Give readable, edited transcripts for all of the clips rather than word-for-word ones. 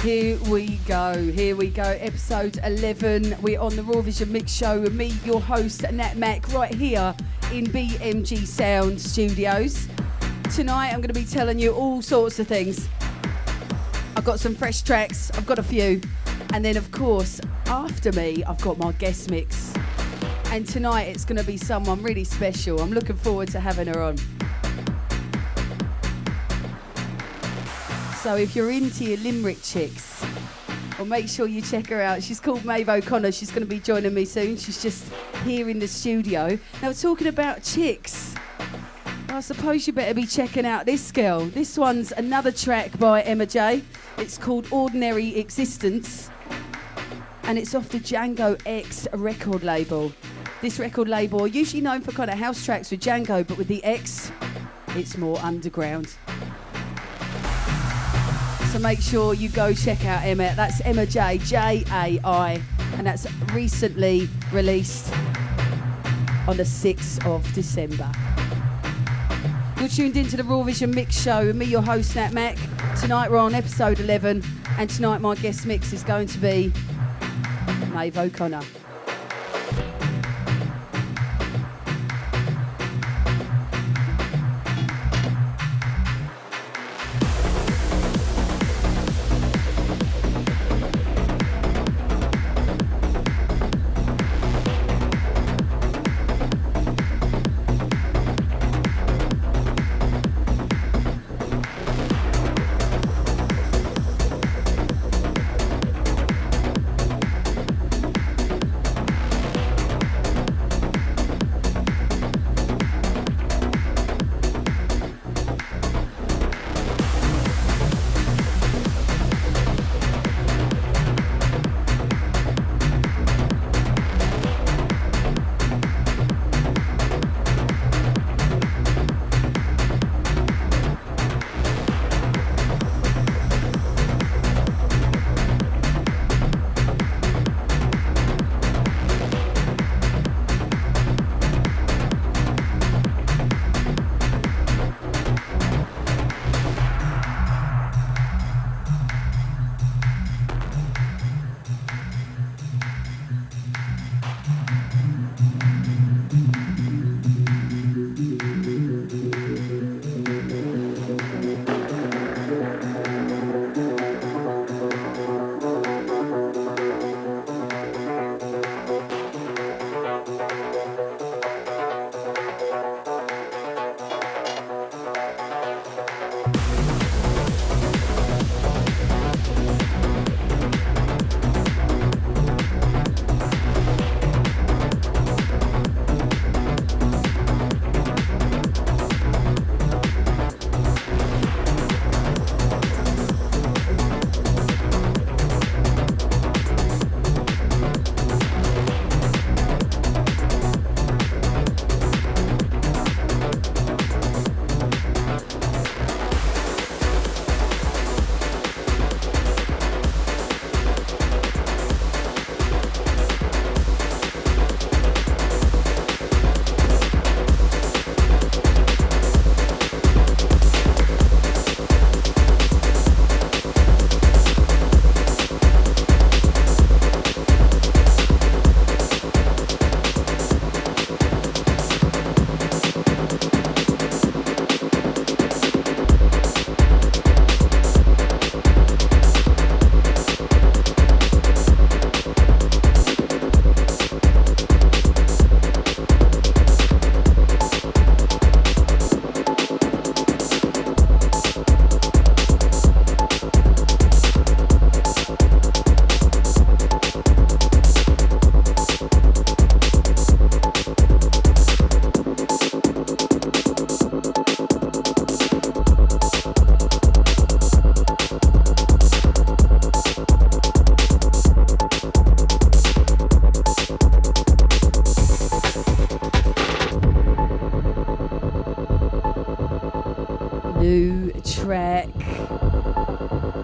Here we go, episode 11. We're on the Raw Vision Mix Show with me, your host, NATMAC, right here in BMG Sound Studios. Tonight I'm going to be telling you all sorts of things. I've got some fresh tracks, I've got a few, and then of course, after me, I've got my guest mix. And tonight it's going to be someone really special. I'm looking forward to having her on. So if you're into your Limerick chicks, well, make sure you check her out. She's called Maebdh O Connor. She's going to be joining me soon. She's just here in the studio. Now, talking about chicks, I suppose you better be checking out this girl. This one's another track by Maebdh. It's called Ordinary Existence, and it's off the Jengo X record label. This record label, usually known for kind of house tracks with Jengo, but with the X, it's more underground. So make sure you go check out Emma. That's Maebdh, Jai, and that's recently released on the 6th of December. You're tuned into the Raw Vision Mix Show with me, your host, NATMAC. Tonight we're on episode 11, and tonight my guest mix is going to be Maebdh O Connor.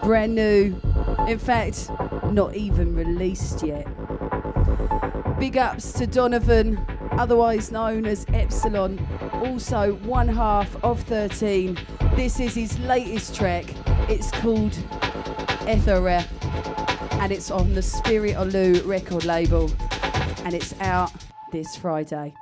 Brand new, in fact, not even released yet. Big ups to Donovan, otherwise known as Epsilon, also one half of 13. This is his latest track. It's called Aethera, and it's on the Spirit Olu record label, and it's out this Friday.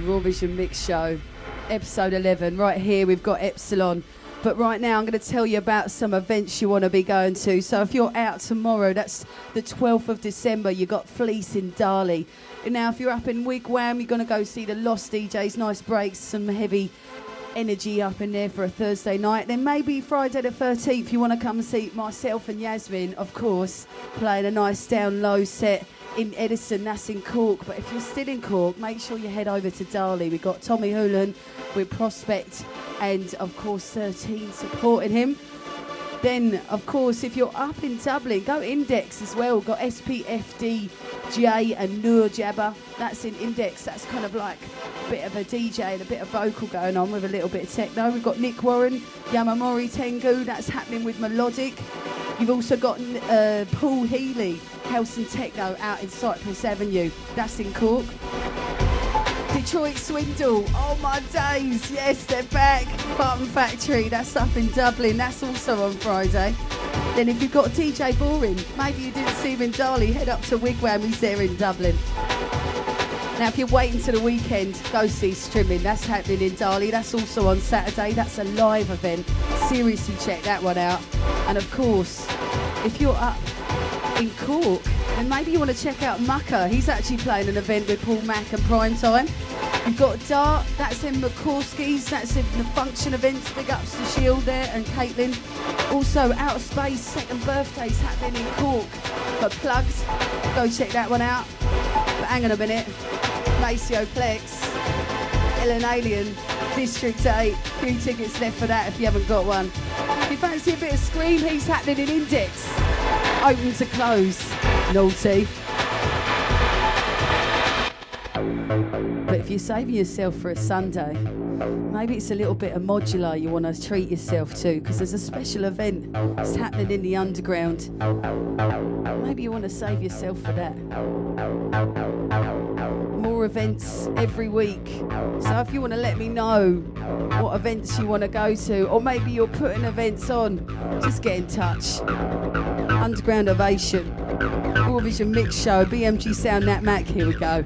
Raw Vision Mix Show, episode 11. Right here we've got Epsilon, but right now I'm going to tell you about some events you want to be going to. So if you're out tomorrow, that's the 12th of December, you got Fleece in Darley. And now if you're up in Wigwam, you're going to go see the Lost DJs, nice breaks, some heavy energy up in there for a Thursday night. Then maybe Friday the 13th you want to come and see myself and Yasmin, of course, playing a nice down low set in Edison, that's in Cork. But if you're still in Cork, make sure you head over to Darley. We've got Tommy Hoolan with Prospect and of course 13 supporting him. Then of course if you're up in Dublin, go Index as well. We've got SPFD, J and Nur Jabba, that's in Index. That's kind of like a bit of a DJ and a bit of vocal going on with a little bit of techno. We've got Nick Warren, Yamamori Tengu, that's happening with Melodic. You've also got Paul Healy, House and Techno out in Cypress Avenue. That's in Cork. Detroit Swindle, oh my days, yes, they're back. Barton Factory, that's up in Dublin. That's also on Friday. Then if you've got DJ Boring, maybe you didn't see him in Darley, head up to Wigwam, he's there in Dublin. Now if you're waiting to the weekend, go see Strimming, that's happening in Darley. That's also on Saturday, that's a live event. Seriously check that one out. And of course, if you're up in Cork, then maybe you want to check out Mucker. He's actually playing an event with Paul Mac and Primetime. You've got Dart, that's in McCorsky's, that's in the Function events. Big ups to Shield there and Caitlin. Also, Outer Space, second birthday's happening in Cork. But Plugged, go check that one out. But hang on a minute, Maceo Plex, Ellen Alien, District 8, few tickets left for that if you haven't got one. If you fancy a bit of Scream, he's happening in Index. Open to close, naughty. But if you're saving yourself for a Sunday, maybe it's a little bit of modular you want to treat yourself to, because there's a special event that's happening in the underground. Maybe you want to save yourself for that. More events every week. So if you want to let me know what events you want to go to, or maybe you're putting events on, just get in touch. Underground Ovation, Raw Vision Mix Show, BMG Sound NATMAC, here we go.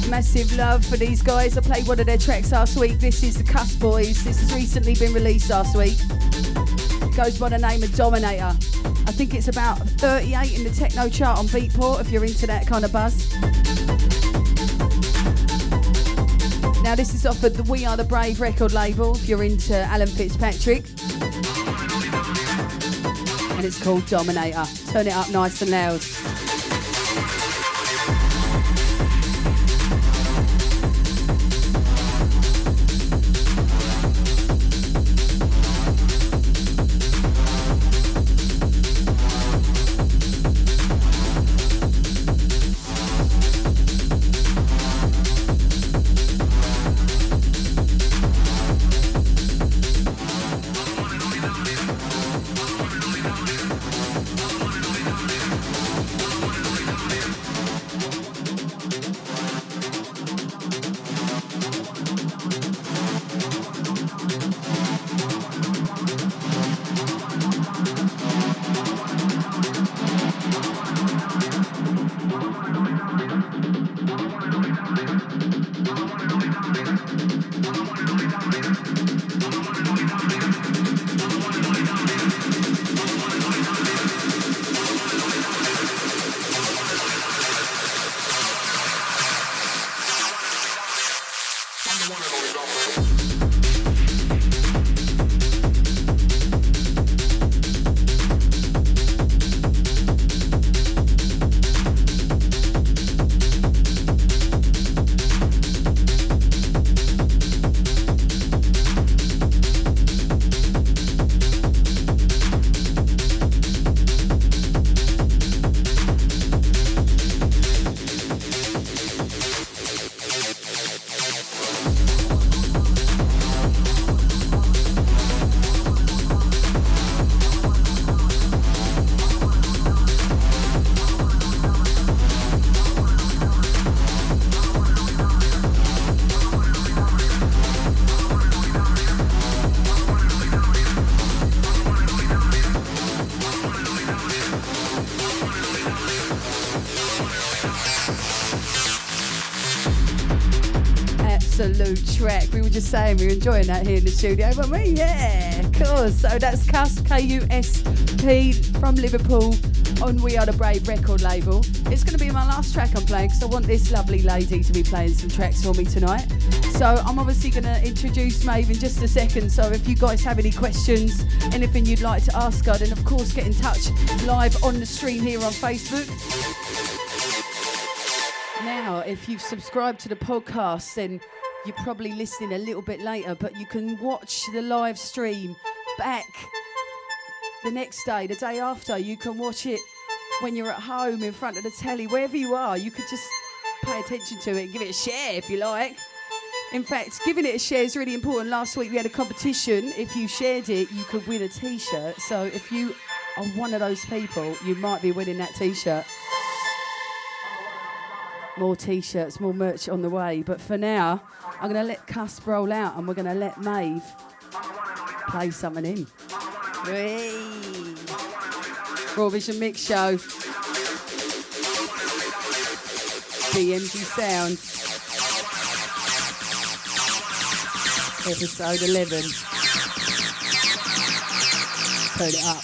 Massive love for these guys. I played one of their tracks last week. This is the Kusp Boys. This has recently been released last week. It goes by the name of Dominator. I think it's about 38 in the techno chart on Beatport if you're into that kind of buzz. Now this is off of the We Are The Brave record label if you're into Alan Fitzpatrick. And it's called Dominator. Turn it up nice and loud. Track. We were just saying we were enjoying that here in the studio, but me, yeah, of course. So that's Kusp, K-U-S-P from Liverpool on We Are The Brave record label. It's going to be my last track I'm playing because I want this lovely lady to be playing some tracks for me tonight. So I'm obviously going to introduce Maebdh in just a second. So if you guys have any questions, anything you'd like to ask her, then of course get in touch live on the stream here on Facebook. Now, if you've subscribed to the podcast, then you're probably listening a little bit later, but you can watch the live stream back the next day, the day after. You can watch it when you're at home in front of the telly, wherever you are. You could just pay attention to it and give it a share if you like. In fact, giving it a share is really important. Last week we had a competition. If you shared it, you could win a t-shirt. So if you are one of those people, you might be winning that t-shirt. More t-shirts, more merch on the way. But for now, I'm going to let Kusp roll out and we're going to let Maebdh play something in. Hey. Raw Vision Mix Show. BMG Sound. Episode 11. Turn it up.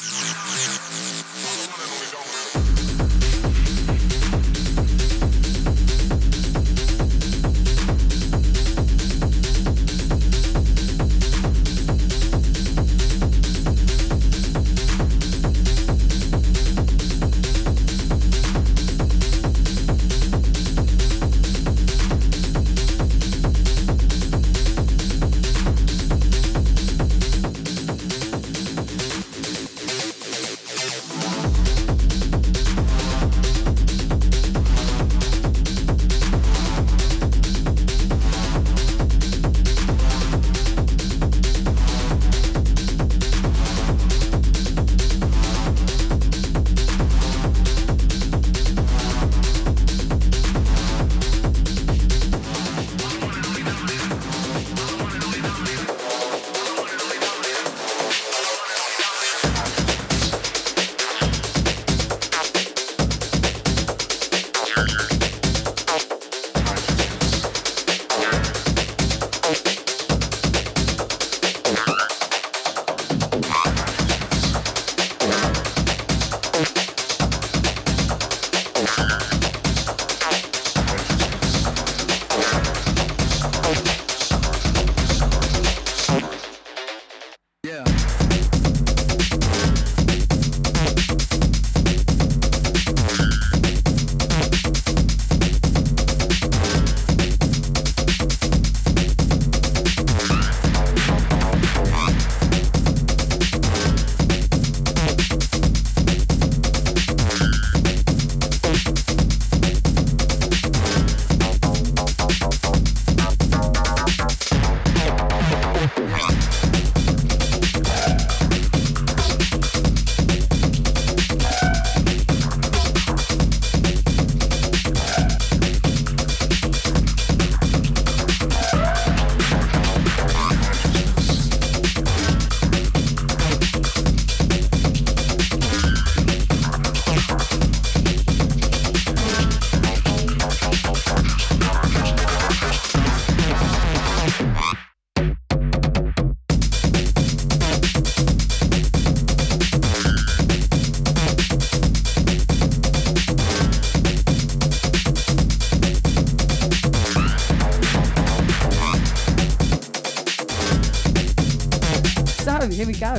Here we go.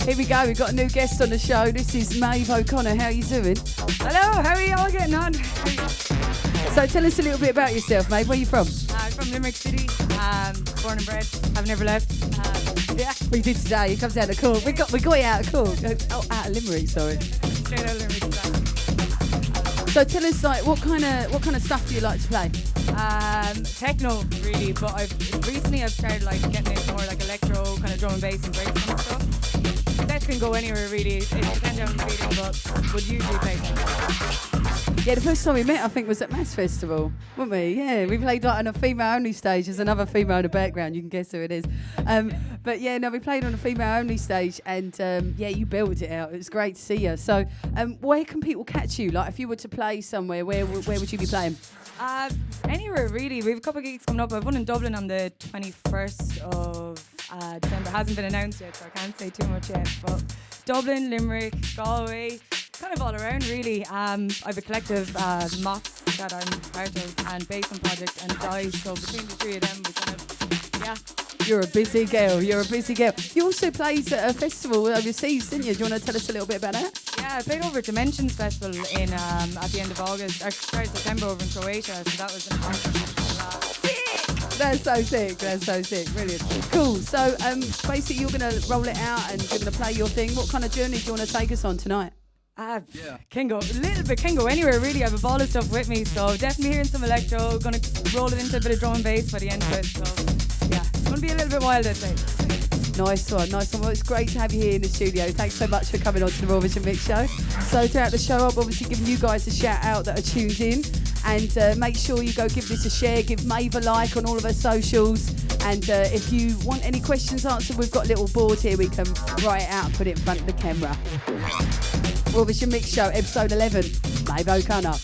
Here we go. We've got a new guest on the show. This is Maebdh O Connor. How are you doing? Hello, how are you all getting on? So tell us a little bit about yourself, Maebdh. Where are you from? I'm from Limerick City, born and bred, have never left. Yeah. We did today. He comes out of Cork. We got you out of Cork. Oh, out of Limerick, sorry. Straight out of Limerick. So tell us, like, what kind of stuff do you like to play? Techno, really, but I've started like getting into more like electro, kind of drum and bass and breaks kind of stuff. That can go anywhere really. It depends on the feeling, but would usually play techno. Yeah, the first time we met, I think, was at Mass Festival, weren't we? Yeah, we played like on a female-only stage. There's another female in the background. You can guess who it is. But yeah, no, we played on a female-only stage, and yeah, you belted it out. It was great to see you. So, where can people catch you? Like, if you were to play somewhere, where would you be playing? Anywhere really. We have a couple of gigs coming up. I've one in Dublin on the 21st of December. It hasn't been announced yet, so I can't say too much yet. But Dublin, Limerick, Galway, kind of all around really. I have a collective, Mox, that I'm part of, and Basin Project and Dice. So between the three of them, we kind of, yeah. You're a busy girl. You also played at a festival overseas, didn't you? Do you want to tell us a little bit about that? Yeah, I played over at Dimensions Festival in at the end of August, or sorry, September over in Croatia. So that was an awesome. That's so sick. Brilliant. Cool. So basically, you're going to roll it out and you're going to play your thing. What kind of journey do you want to take us on tonight? Can go anywhere really. I have a ball of stuff with me, so definitely hearing some electro. Gonna roll it into a bit of drum and bass by the end of it. So yeah, it's gonna be a little bit wild, I'd say. Nice one. Well, it's great to have you here in the studio. Thanks so much for coming on to the Raw Vision Mix Show. So throughout the show, I'm obviously giving you guys a shout out that are tuned in, and make sure you go give this a share, give Maebdh a like on all of her socials. And if you want any questions answered, we've got a little board here. We can write it out and put it in front of the camera. Raw Vision Mix Show, episode 11, Maebdh O Connor.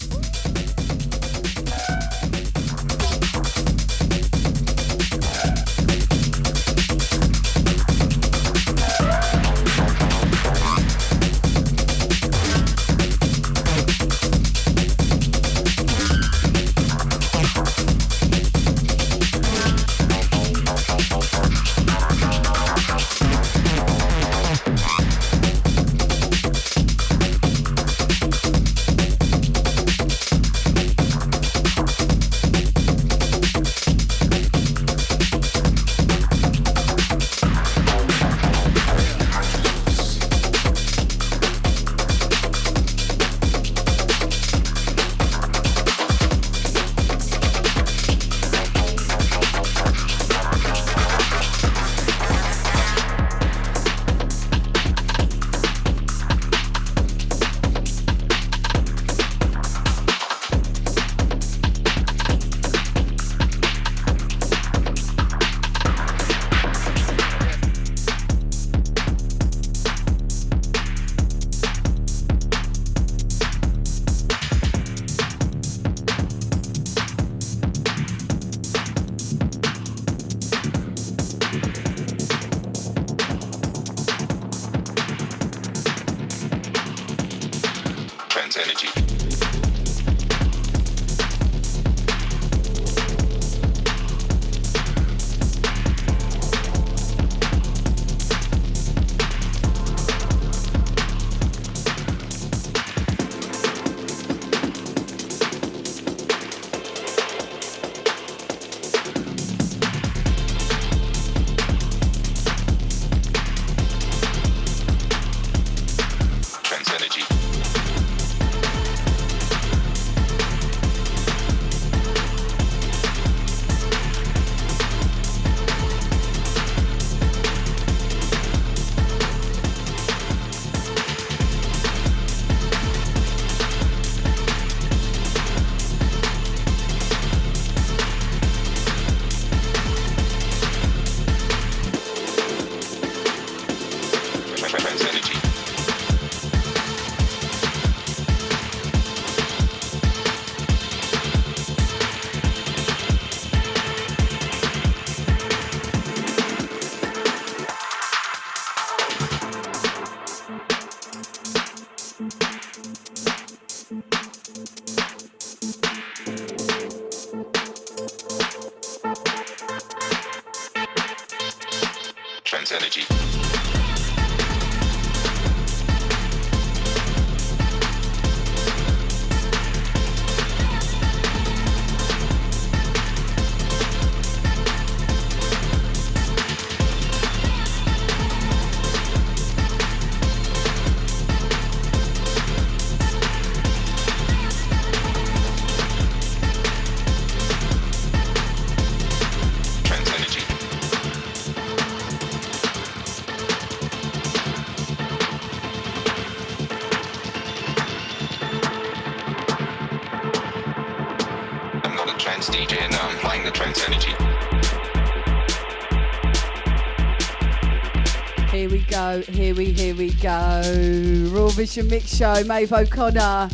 Here we go. Raw Vision Mix Show, Maebdh O Connor.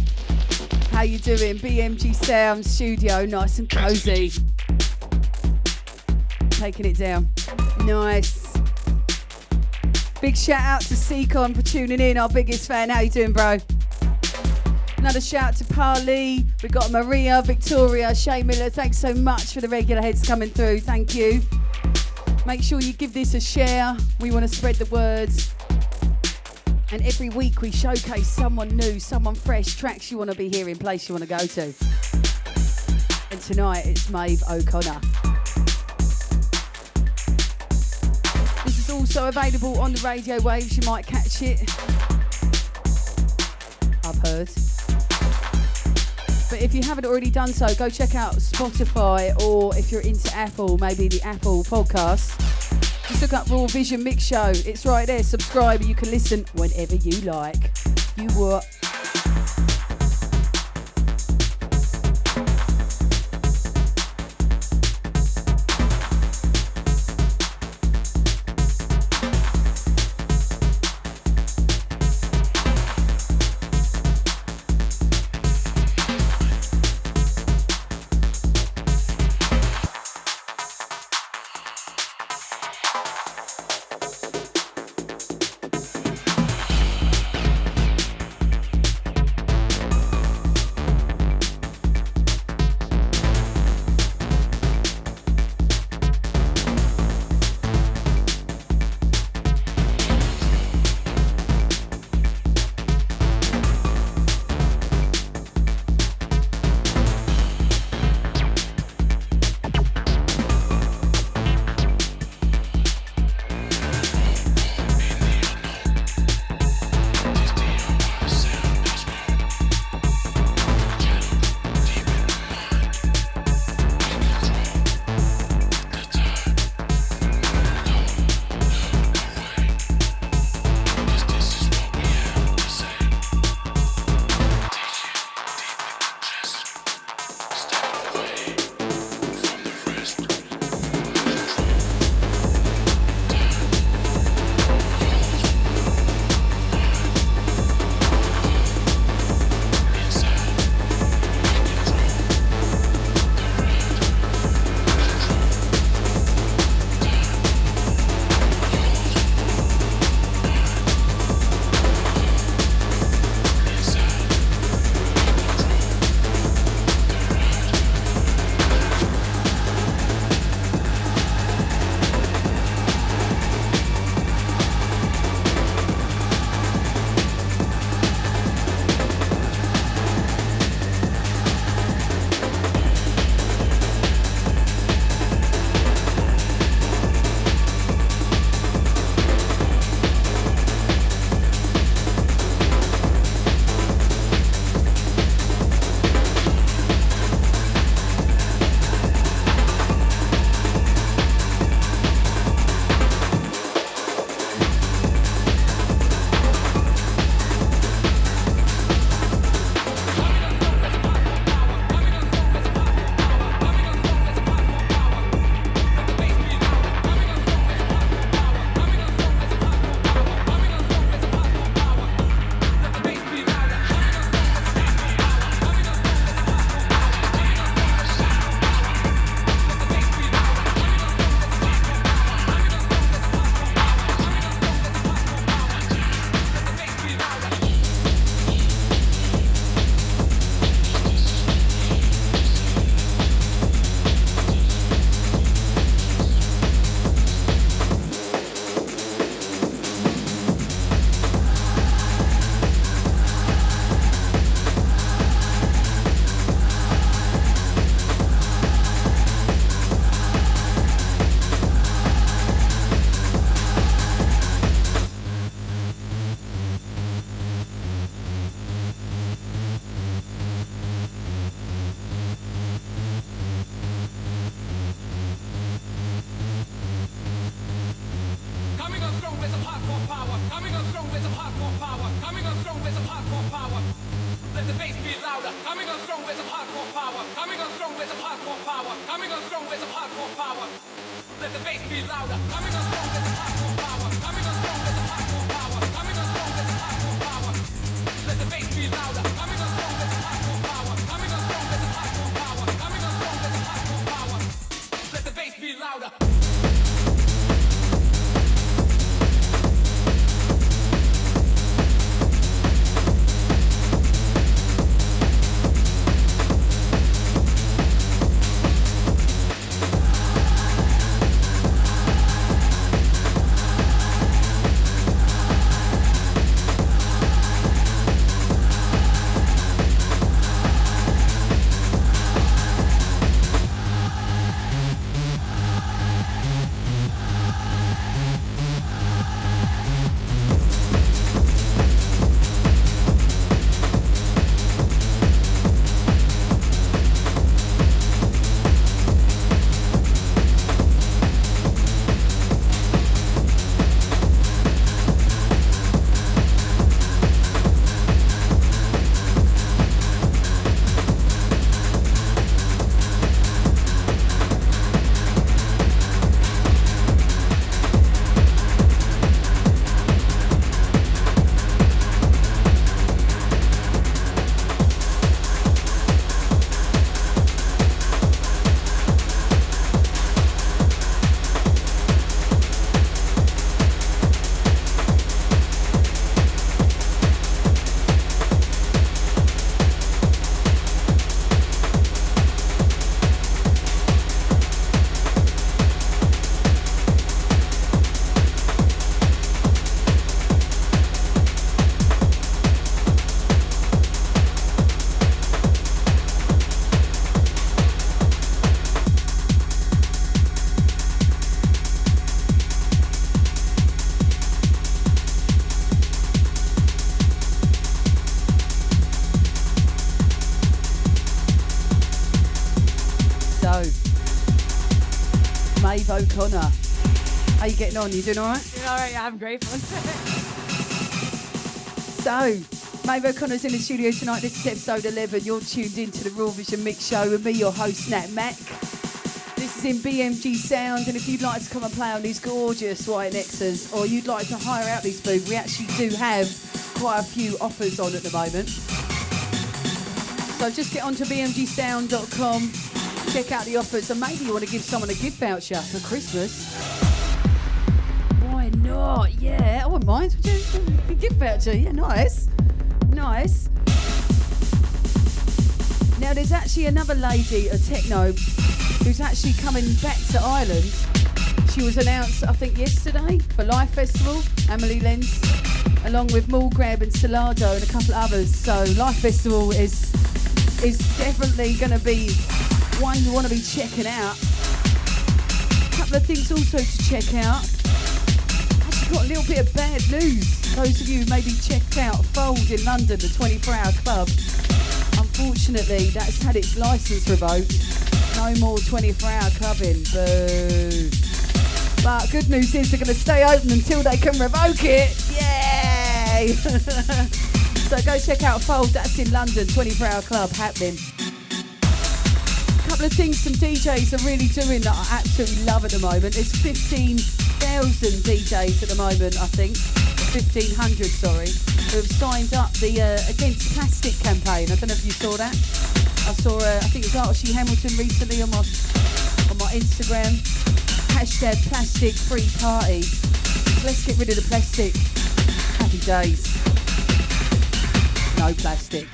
How you doing? BMG Sound Studio, nice and cozy. Taking it down. Nice. Big shout out to Seacon for tuning in, our biggest fan. How you doing, bro? Another shout to Parley. We've got Maria, Victoria, Shay Miller. Thanks so much for the regular heads coming through. Thank you. Make sure you give this a share. We want to spread the words. And every week we showcase someone new, someone fresh, tracks you want to be hearing, place you want to go to. And tonight it's Maebdh O Connor. This is also available on the radio waves. You might catch it. I've heard. But if you haven't already done so, go check out Spotify, or if you're into Apple, maybe the Apple podcast. Just look up Raw Vision Mix Show. It's right there. Subscribe and you can listen whenever you like. You what? Coming on strong with some hardcore power. Coming on strong with some hardcore power. Let the bass be louder. Coming on strong with some hardcore power. Coming on strong with some hardcore power. Coming on strong with some hardcore power. Let the bass be louder. Coming on strong with some hardcore power. Coming on strong with some hardcore power. Coming on strong with some hardcore power. Let the bass be louder. Coming on strong with some hardcore power. Coming on strong with some hardcore power. Coming on strong with some hardcore power. Let the bass be louder. Maedbh O Connor. How you getting on? You doing all right? Doing all right, yeah, having great fun. So, Maedbh O Connor's in the studio tonight. This is episode 11. You're tuned into the Raw Vision Mix Show with me, your host, NATMAC. This is in BMG Sound, and if you'd like to come and play on these gorgeous white Nexas, or you'd like to hire out these booths, we actually do have quite a few offers on at the moment. So just get onto bmgsound.com, check out the offers, and maybe you want to give someone a gift voucher for Christmas. Why not? Yeah, I wouldn't mind. A gift voucher, yeah, nice. Nice. Now there's actually another lady, a techno, who's actually coming back to Ireland. She was announced, I think, yesterday for Live Festival, Emily Lenz, along with Mulgrab and Salado and a couple of others. So Live Festival is definitely going to be one you want to be checking out. A couple of things also to check out. Actually got a little bit of bad news. Those of you who maybe checked out Fold in London, the 24-hour club. Unfortunately, that's had its licence revoked. No more 24-hour clubbing. Boo. But good news is they're going to stay open until they can revoke it. Yay! So go check out Fold. That's in London, 24-hour club happening. A couple of things some DJs are really doing that I absolutely love at the moment. There's 15,000 DJs at the moment, I think. 1,500, sorry, who have signed up the Against Plastic campaign. I don't know if you saw that. I saw, I think it was Archie Hamilton recently on my Instagram. Hashtag plastic free party. Let's get rid of the plastic. Happy days. No plastic.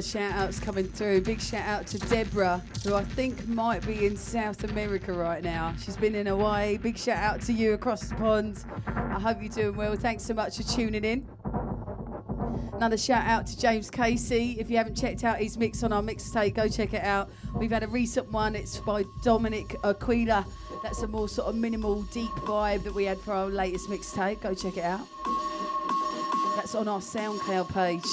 of shout outs coming through. Big shout out to Deborah, who I think might be in South America right now. She's been in Hawaii. Big shout out to you across the pond. I hope you're doing well. Thanks so much for tuning in. Another shout out to James Casey. If you haven't checked out his mix on our mixtape, go check it out. We've had a recent one. It's by Dominic O Connor. That's a more sort of minimal, deep vibe that we had for our latest mixtape. Go check it out. That's on our SoundCloud page.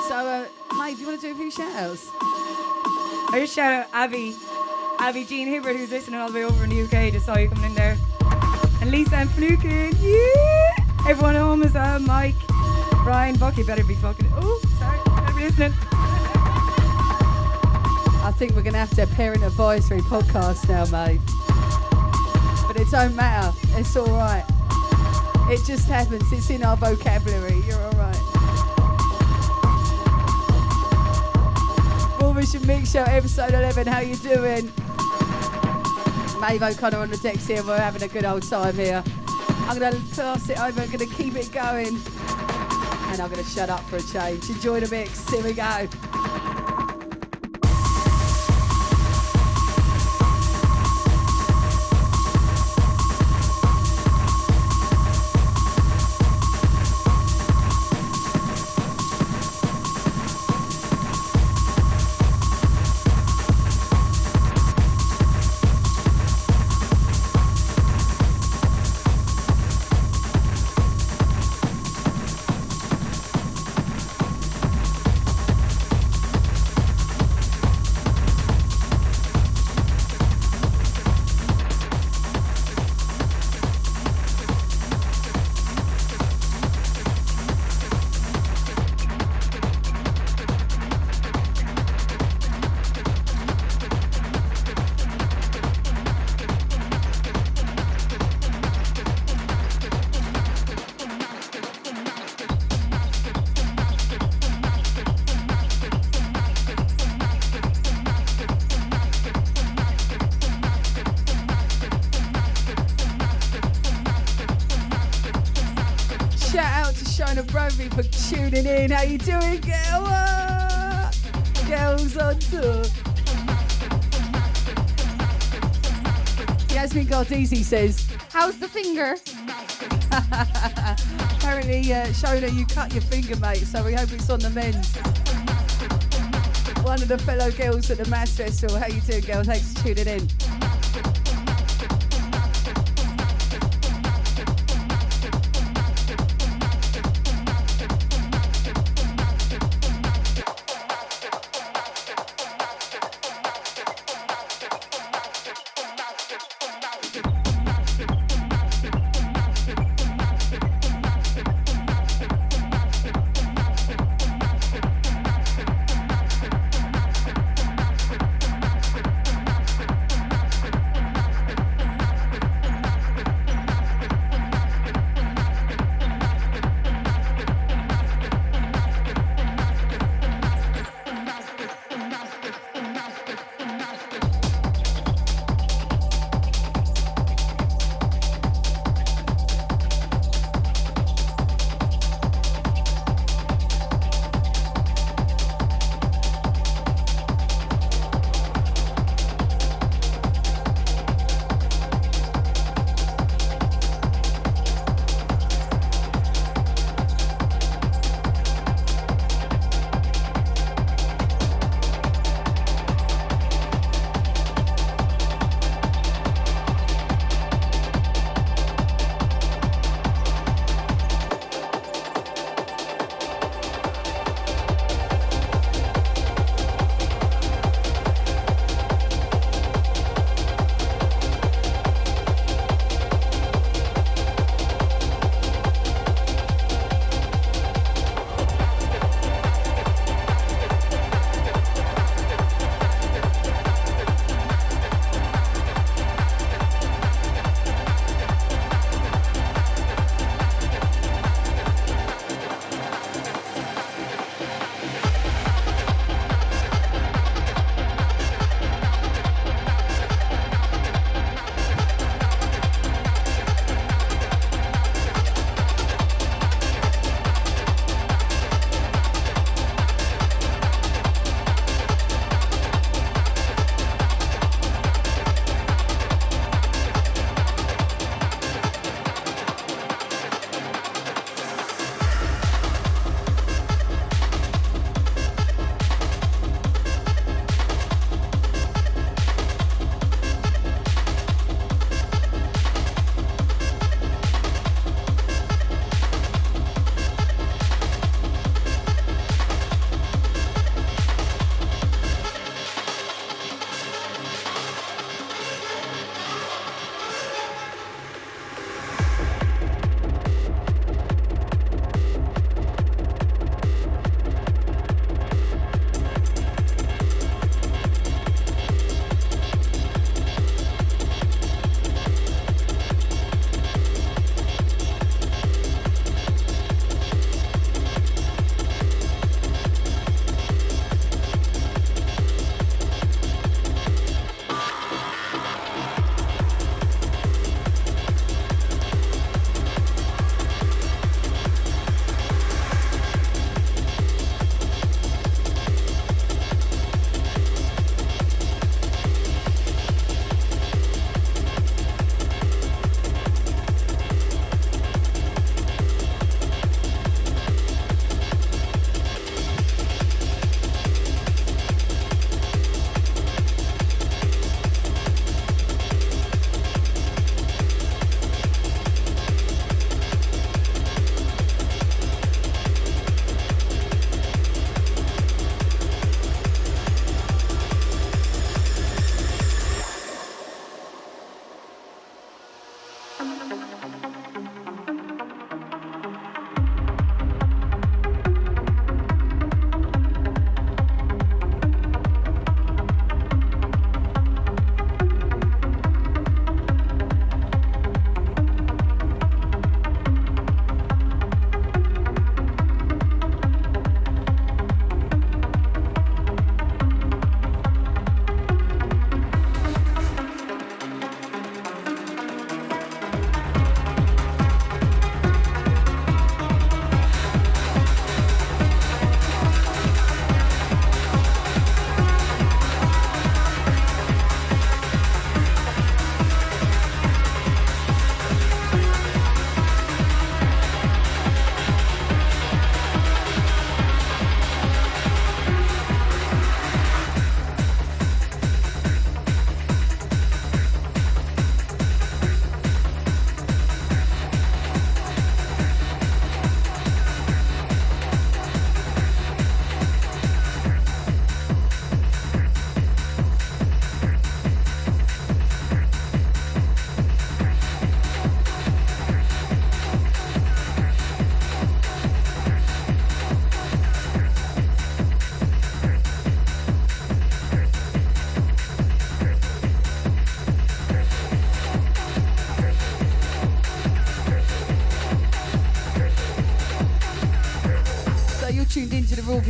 So, Maeve, you want to do a few shout outs? I just shout out Abby Jean Hibbert, who's listening all the way over in the UK. Just saw you coming in there. And Lisa and Flukin, yeah! Everyone at home as well, Mike, Brian, Bucky, better be fucking. Oh, sorry, better be listening. I think we're going to have to parent advisory podcast now, mate. But it don't matter. It's all right. It just happens. It's in our vocabulary. You're all right. Mission Mix Show, episode 11. How you doing? Maedbh O Connor on the decks here. We're having a good old time here. I'm going to pass it over. I'm going to keep it going. And I'm going to shut up for a change. Enjoy the mix. Here we go. For tuning in. How you doing, girl? Girls on tour. Yasmin Gardezi says, how's the finger? Apparently, Shona, you cut your finger, mate, so we hope it's on the mend. One of the fellow girls at the Mass Festival. How you doing, girl? Thanks for tuning in.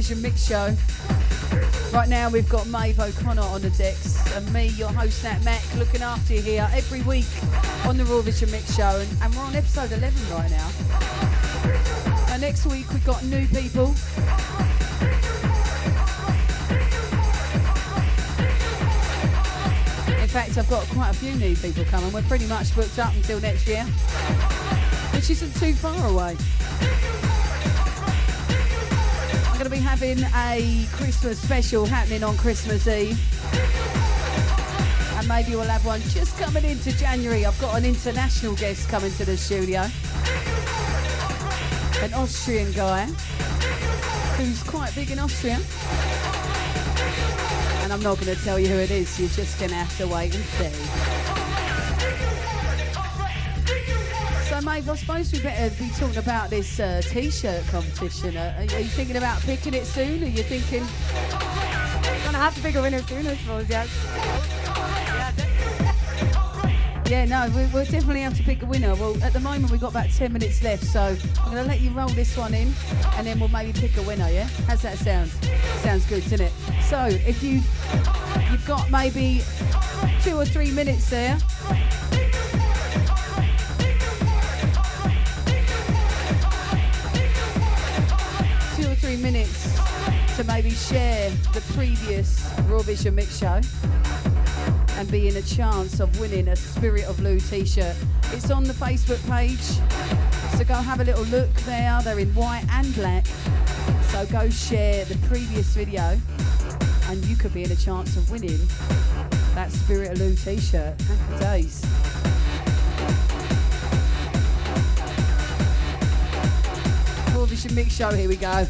Vision Mix Show. Right now we've got Maedbh O Connor on the decks and me, your host NATMAC, looking after you here every week on the Raw Vision Mix Show, and we're on episode 11 right now. Now next week we've got new people. In fact, I've got quite a few new people coming. We're pretty much booked up until next year, which isn't too far away. I'm going to be having a Christmas special happening on Christmas Eve, and maybe we'll have one just coming into January. I've got an international guest coming to the studio, an Austrian guy who's quite big in Austria, and I'm not going to tell you who it is. You're just going to have to wait and see. So, Maebdh, I suppose we better be talking about this t-shirt competition. Are you thinking about picking it soon? Are you thinking... Gonna have to pick a winner soon, I suppose, yes. Yeah, no, we'll definitely have to pick a winner. Well, at the moment we've got about 10 minutes left, so I'm going to let you roll this one in, and then we'll maybe pick a winner, yeah? How's that sound? Sounds good, doesn't it? So, if you've got maybe 2 or 3 minutes there, 3 minutes to maybe share the previous Raw Vision Mix Show and be in a chance of winning a Spirit of Lou t-shirt. It's on the Facebook page, so go have a little look there. They're in white and black, so go share the previous video and you could be in a chance of winning that Spirit of Lou t-shirt. Happy days. Raw Vision Mix Show, here we go.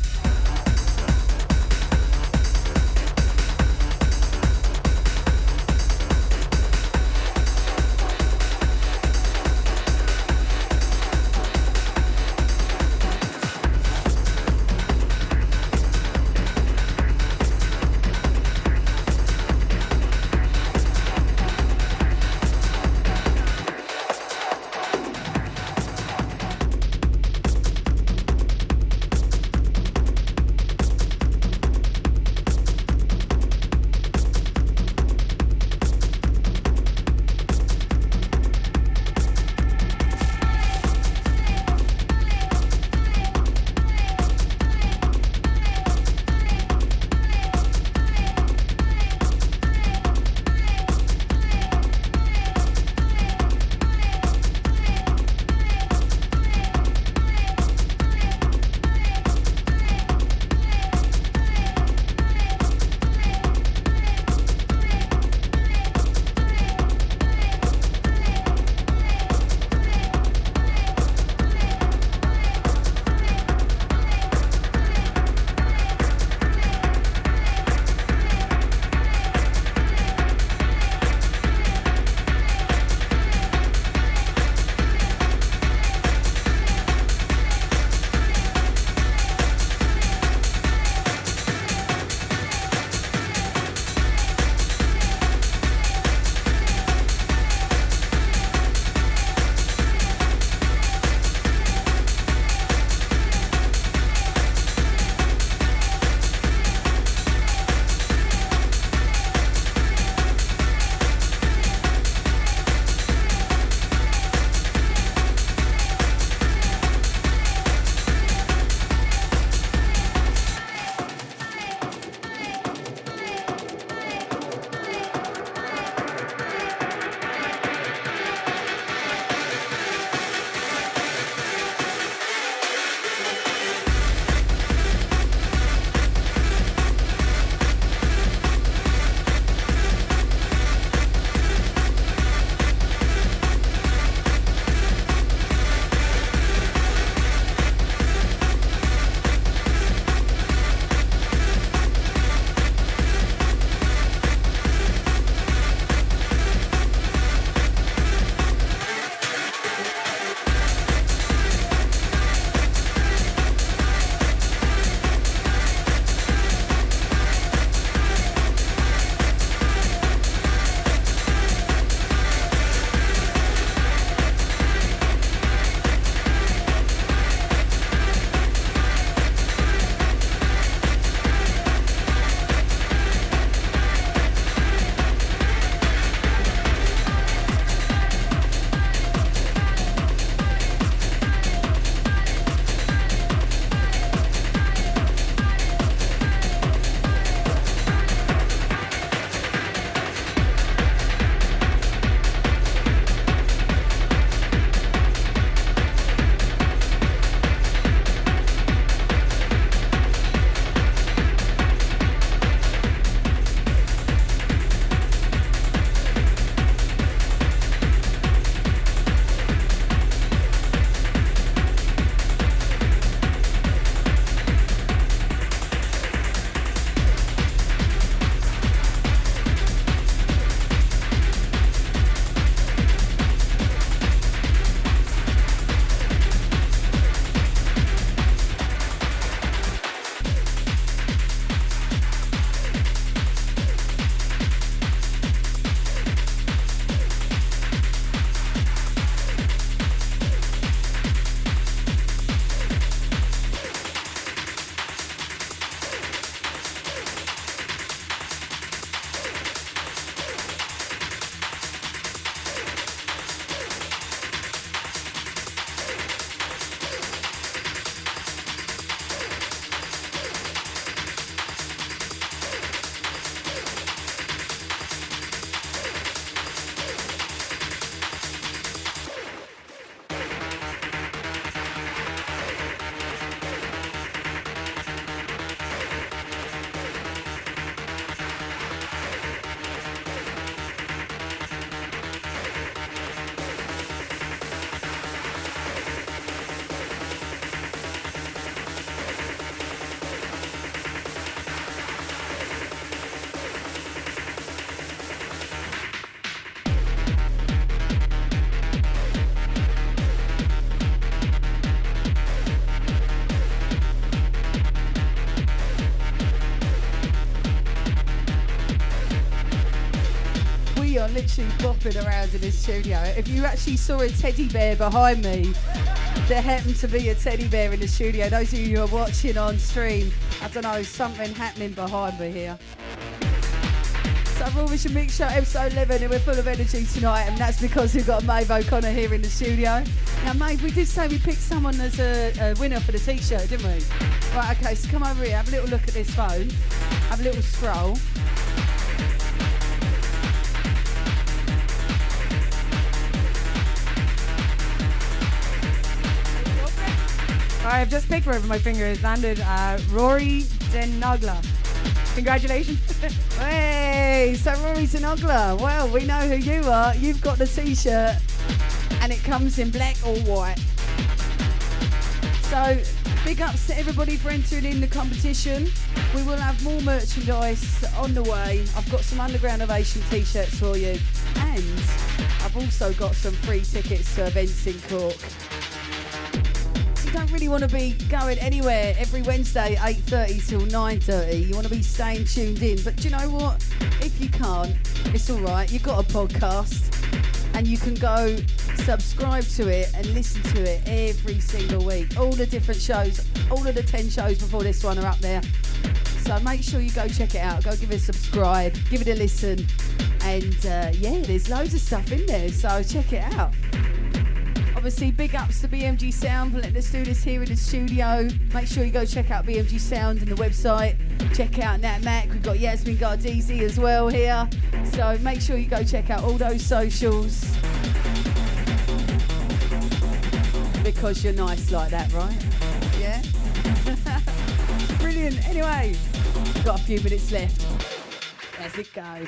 I'm literally bopping around in this studio. If you actually saw a teddy bear behind me, there happened to be a teddy bear in the studio. Those of you who are watching on stream, I don't know, something happening behind me here. So Raw Vision Mix Show episode 11, and we're full of energy tonight, and that's because we've got Maebdh O Connor here in the studio. Now Maebdh, we did say we picked someone as a winner for the t-shirt, didn't we? Right, okay, so come over here, have a little look at this phone, have a little scroll. I've just picked wherever my finger is landed. Rory Denogla. Congratulations. Hey, so Rory Denogla. Well, we know who you are. You've got the t-shirt and it comes in black or white. So big ups to everybody for entering in the competition. We will have more merchandise on the way. I've got some Underground Ovation t-shirts for you. And I've also got some free tickets to events in Cork. You don't really want to be going anywhere every Wednesday 8:30 till 9:30. You want to be staying tuned in, but do you know what, if you can't, it's all right. You've got a podcast and you can go subscribe to it and listen to it every single week. All the different shows, all of the 10 shows before this one are up there, so make sure you go check it out. Go give it a subscribe, give it a listen, and yeah, there's loads of stuff in there, so check it out. Obviously, big ups to BMG Sound for letting us do this here in the studio. Make sure you go check out BMG Sound and the website. Check out NATMAC. We've got Yasmin Gardizi as well here. So make sure you go check out all those socials. Because you're nice like that, right? Yeah? Brilliant. Anyway, we've got a few minutes left. Let's it go.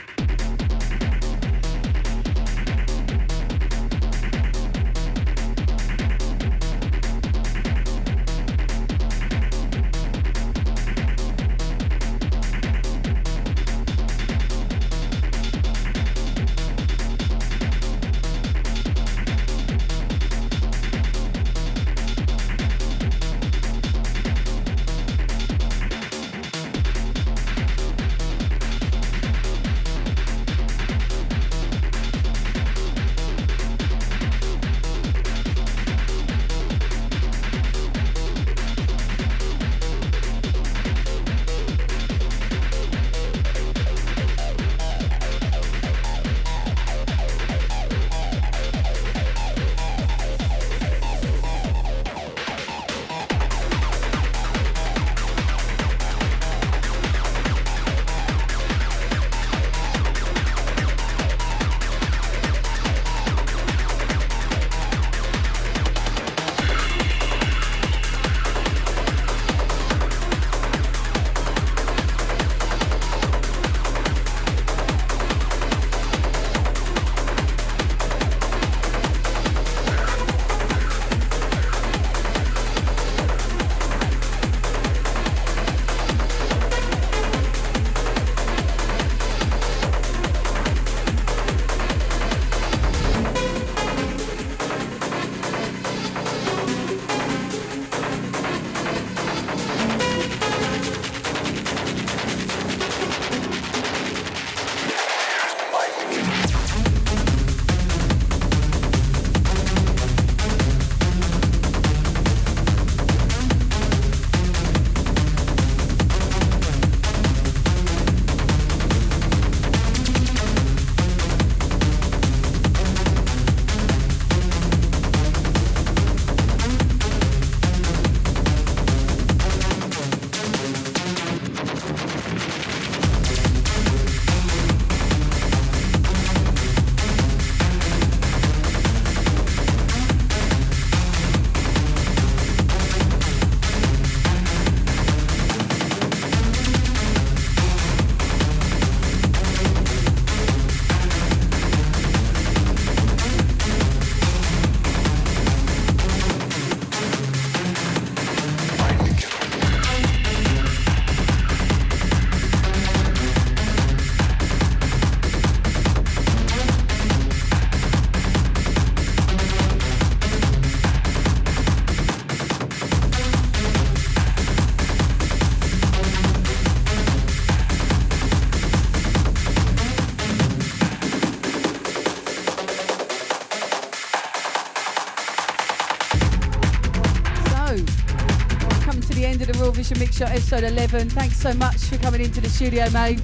Vision Mix Show episode 11. Thanks so much for coming into the studio, Maebh.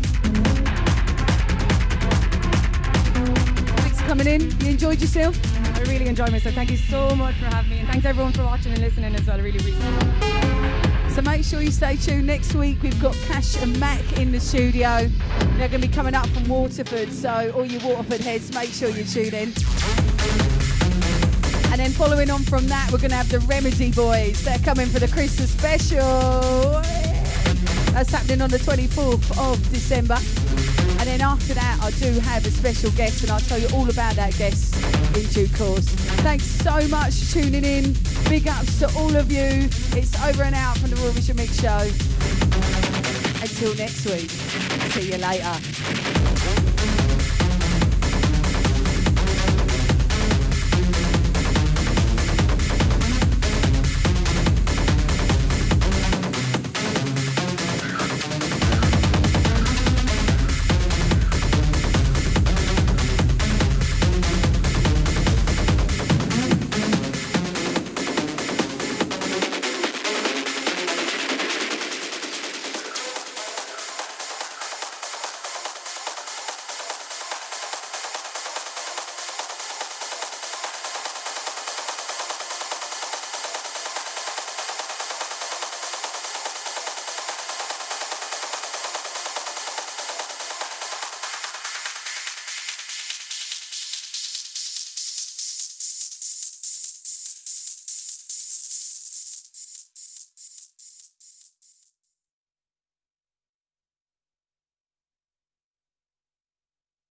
Thanks for coming in. You enjoyed yourself? I really enjoyed myself. Thank you so much for having me, and thanks everyone for watching and listening as well. I really appreciate it. So make sure you stay tuned. Next week we've got Cash and Mac in the studio. They're going to be coming up from Waterford, so all you Waterford heads, make sure you tune in. And then following on from that, we're going to have the Remedy Boys. They're coming for the Christmas special. That's happening on the 24th of December. And then after that, I do have a special guest, and I'll tell you all about that guest in due course. Thanks so much for tuning in. Big ups to all of you. It's over and out from the Raw Vision Mix Show. Until next week. See you later.